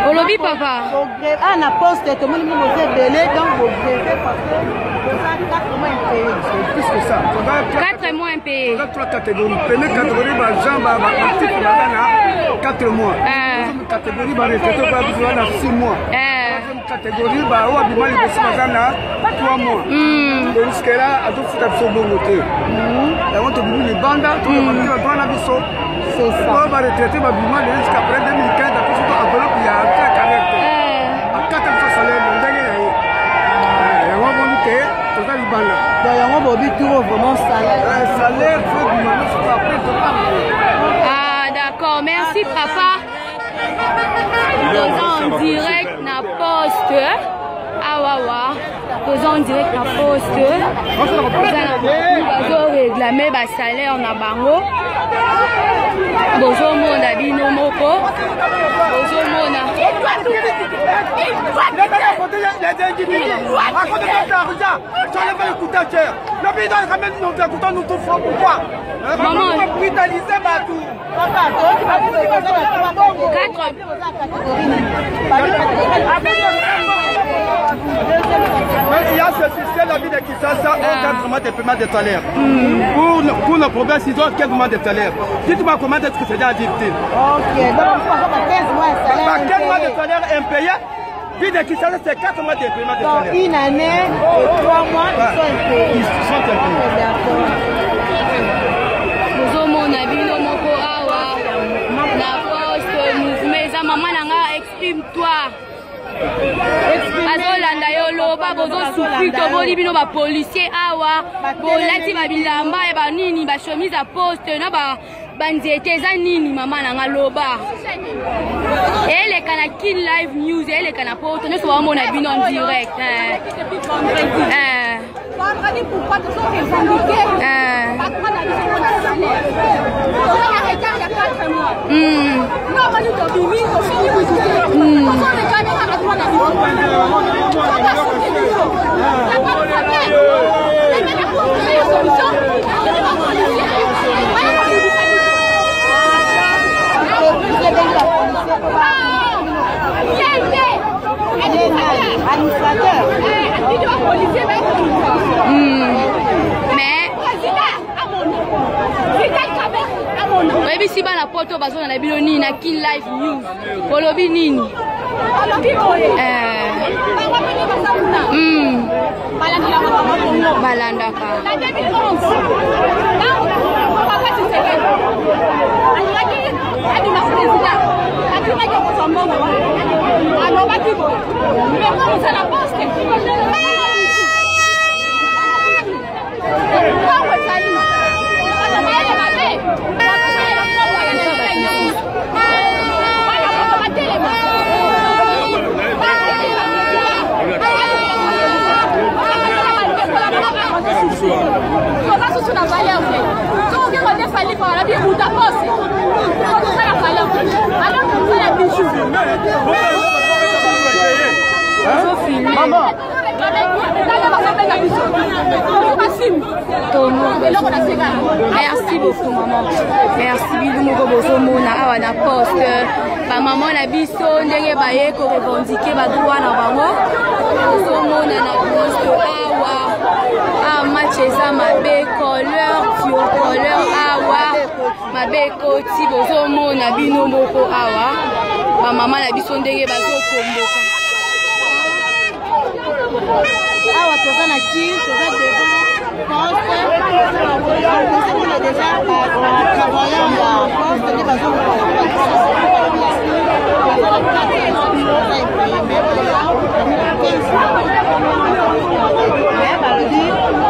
Olobi papa. Ah na poste tout le monde nous a belé donc vous grevez parce que 4 mois impayés. Plus que ça. 4 mois impayés. 3 catégories. Première catégorie bah Jean bah actif là 4 mois. Deuxième catégorie bah retraité bah besoin de 6 mois. Deuxième catégorie bah ou abima il besoin de 3 mois. Donc jusqu'à là à tout faire sur bon côté. Là on te dit les bandes tout le monde va prendre la biso. C'est ça. On va retraiter bah abima jusqu'à après 2015 à cause de enveloppe il y a 4 caractères. À 4 fois salaire on gagne. Et on va monter tout ça les bandes. D'ailleurs on va tout vraiment salaire. Salaire faut du mal après tout ça. Ah d'accord, merci papa. Nous en direct na poste. Ah wawa. Nous en direct na poste. Nous allons réclamer ba salaire na bango. Bonjour mon ami Nomoko. Bonjour mon ami. Maman. Il y a ce système la vie de Kinshasa, encadrement des paiements de salaire. Pour nos problèmes, ils ont quel mois de salaire. Dites-moi comment est-ce que c'est déjà difficile. Ok, donc on va 15 mois de salaire. 15 mois de salaire impayé. Vie de Kinshasa, c'est 4 mois de paiement de salaire. Donc une année et 3 mois, ils sont impayés. Ils sont impayés. Bonjour mon ami Nomoko Awa. La poste, mouvement, ça maman nanga exprime-toi. Bazolanda yo loba bozo souffrir to boli bino ba policier awa bolati ba bilamba e ba nini ba chemise à poste na ba banzete za nini mama nanga loba ele kana Kin Live News ele kana poto ne so wa mona bino en direct vendredi pourquoi tu sont revendiqués pas quoi la vie de salaire on a retard il y a 4 mois non mani to bimi to fini vous dites on est quand même à droit la vie on va soutenir la pas problème et maintenant pour trouver une solution mais si bana poto bazo na bino nini na Kin Live News olobi nini balandaka merci beaucoup maman. Merci Bilumoko bozomona awa na poste. Ba maman na biso ndenge baye ko revendiquer ba droit na bango. Bozomona na poste awa. Ah match eza mabe couleur awa. Mabe koti bozomona bino moko awa. Ba maman na biso ndenge bazokomboka. Awa toza na ki, toza devant poste. On a déjà travaillé en poste, les bazons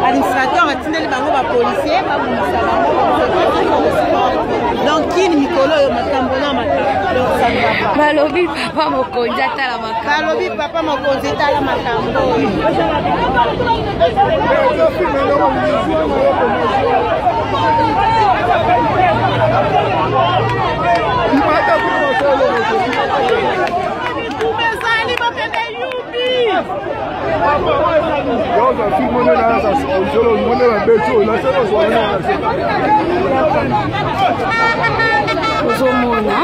administrateur atindeli bango ba policier ba munisa bango donc kini mikolo yo makambo na makambo balobi papa mokonzi atala makambo balobi papa mokonzi atala makambo tozomona